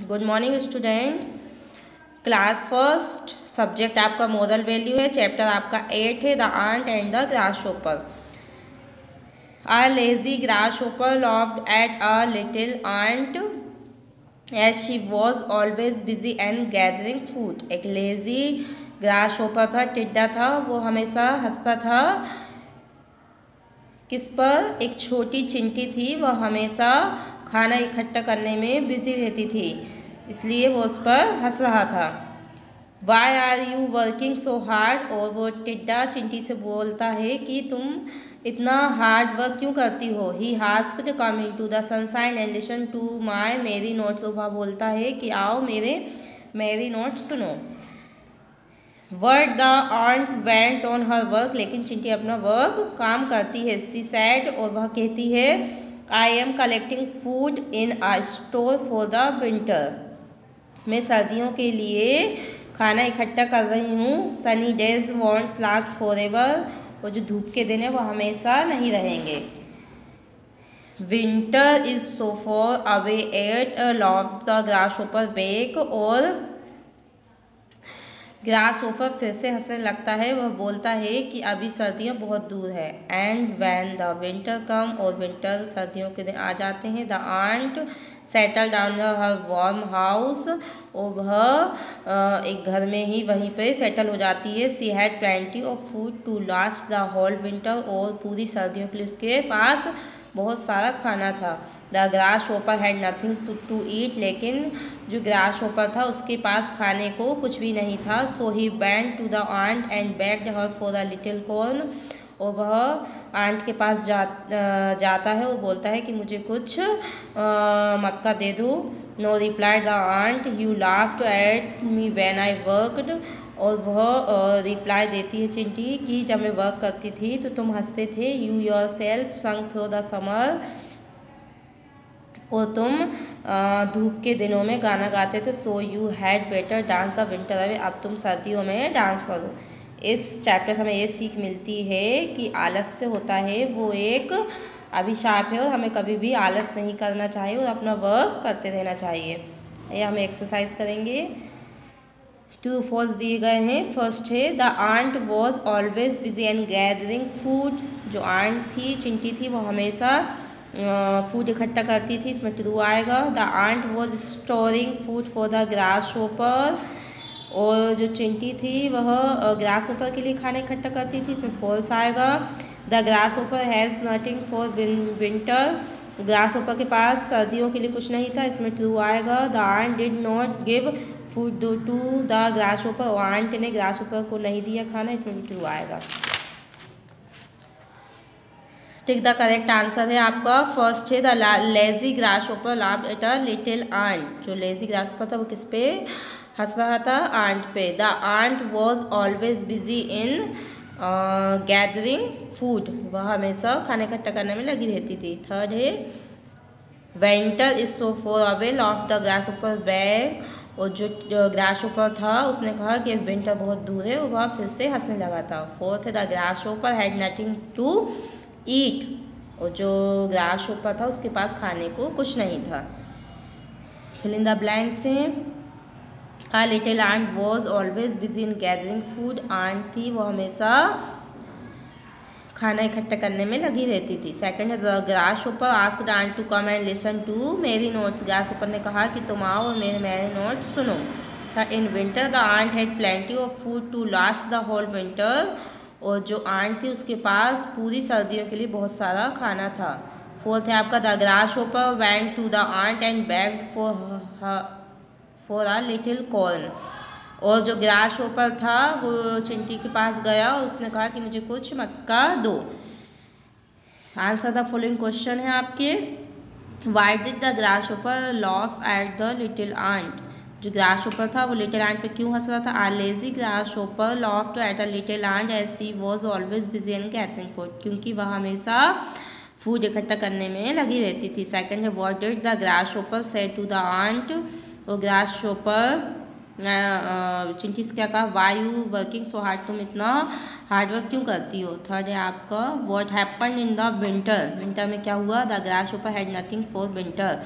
Good morning student. Class first, subject आपका moral value है, chapter आपका 8 है, the ant and the grasshopper. A lazy grasshopper laughed at a little ant as she was always busy and gathering food। एक lazy grasshopper था, टिड्डा था, वो हमेशा हंसता था किस पर? एक छोटी चिंटी थी, वह हमेशा खाना इकट्ठा करने में बिजी रहती थी, इसलिए वो उस पर हंस रहा था। Why are you working so hard? और वो टिड्डा चिंटी से बोलता है कि तुम इतना हार्ड वर्क क्यों करती हो। He asked coming to the sunshine and listen to my merry notes. वह बोलता है कि आओ मेरी नोट्स सुनो। Word the ant went on her work. लेकिन चिंटी अपना वर्क काम करती है। सी सैड, और वह कहती है I am collecting food in a store for the winter. मैं सर्दियों के लिए खाना इकट्ठा कर रही हूँ। Sunny days wants last forever. और जो धूप के दिन है वो हमेशा नहीं रहेंगे। Winter is so far away at laughed the grasshopper back. और ग्रासहोपर फिर से हंसने लगता है, वह बोलता है कि अभी सर्दियाँ बहुत दूर है। And when the winter come, और विंटर सर्दियों के दिन आ जाते हैं। The ant settle down her warm house. और वह एक घर में ही वहीं पे सेटल हो जाती है। She had plenty of food to last the whole winter. और पूरी सर्दियों के लिए उसके पास बहुत सारा खाना था। The grasshopper had nothing to eat. लेकिन जो ग्रासहोपर था उसके पास खाने को कुछ भी नहीं था। So he went to the ant and begged her for a little corn. और वह आंट के पास जाता है और बोलता है कि मुझे कुछ मक्का दे दो। No reply the ant, you laughed at me when I worked. और वह रिप्लाई देती है चिंटी कि जब मैं वर्क करती थी तो तुम हंसते थे। यू योर सेल्फ संग थ्रू द समर। और तुम धूप के दिनों में गाना गाते थे। So you had better dance the winter away. अब तुम सर्दियों में डांस करो। इस चैप्टर से हमें ये सीख मिलती है कि आलस्य होता है वो एक अभिशाप है, और हमें कभी भी आलस नहीं करना चाहिए और अपना वर्क करते रहना चाहिए। ये हमें एक्सरसाइज करेंगे। ट्रू फॉल्स दिए गए हैं। फर्स्ट है the ant was always busy and gathering food. जो आंट थी, चिंटी थी, वो हमेशा फूड इकट्ठा करती थी, इसमें ट्रू आएगा। The ant was storing food for the grasshopper. और जो चिंटी थी वह ग्रासहोपर के लिए खाना इकट्ठा करती थी, इसमें फॉल्स आएगा। The grasshopper has nothing for winter. Grasshopper के पास सर्दियों के लिए कुछ नहीं था, इसमें ट्रू आएगा। The ant did not give food to the grasshopper. और आंट ने ग्रासहोपर को नहीं दिया खाना, इसमें भी ट्रू आएगा। टिक द करेक्ट आंसर है आपका फर्स्ट है the lazy grasshopper laughed at a little ant. जो लेजी ग्रासहोपर था वो किस पे हंस रहा था? आंट पे। The ant was always busy in gathering food. वह हमेशा खाने इकट्ठा करने में लगी रहती थी। थर्ड है winter is so far away laughed the grasshopper back. और जो ग्रासहोपर था उसने कहा कि विंटर बहुत दूर है, और वह फिर से हंसने लगा था। फोर्थ है the grasshopper had nothing to eat. और जो ग्रासहोपर था उसके पास खाने को कुछ नहीं था। फिल इन द ब्लैंक्स हैं। A little ant was always busy in gathering food। Ant थी, वो हमेशा खाना इकट्ठा करने में लगी रहती थी। सेकंड है the grasshopper asked ant to come and listen to merry notes. ग्रासहोपर ने कहा कि तुम आओ और मेरे नोट्स सुनो। In winter the ant had plenty of food to last the whole winter. और जो आंट थी उसके पास पूरी सर्दियों के लिए बहुत सारा खाना था। फोर्थ है आपका the grasshopper went to the ant and begged for a little corn. और जो ग्रासहोपर था वो चिंटी के पास गया और उसने कहा कि मुझे कुछ मक्का दो। आंसर द फॉलोइंग क्वेश्चन है आपके। Why did the grasshopper laugh at the little ant. जो ग्रासहोपर था वो लिटिल आंट पे क्यों हंस रहा था? A lazy grasshopper laughed at a little ant as she was always busy in gathering food. क्योंकि वह हमेशा फूड इकट्ठा करने में लगी रहती थी। सेकंड है व्हाट डिड द ग्रासहोपर से टू द आंट। और ग्रासहोपर चिंटी से क्या कहा? Why you working so hard. तुम इतना हार्ड वर्क क्यों करती हो? थर्ड है आपका what happen in the winter. Winter में क्या हुआ? The grasshopper had nothing for winter.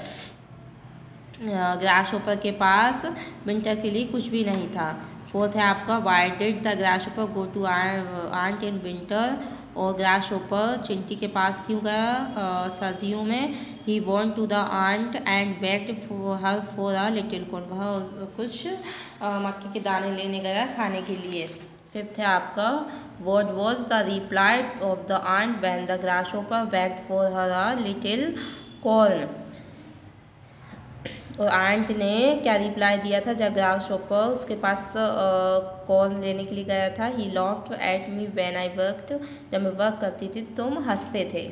Grasshopper के पास विंटर के लिए कुछ भी नहीं था। फोर्थ है आपका why did the grasshopper go to ant in winter, और ग्रासहोपर चिंटी के पास क्यों गया सर्दियों में। He want to the ant and begged her for a little corn, वह कुछ मक्के के दाने लेने गया खाने के लिए। फिफ्थ है आपका what was the reply of the ant when the grasshopper begged for her a little corn, और आंट ने क्या रिप्लाई दिया था जब ग्रासहोपर उसके पास कॉर्न लेने के लिए गया था। He laughed at me when I worked, जब मैं वर्क करती थी तो तुम हंसते थे।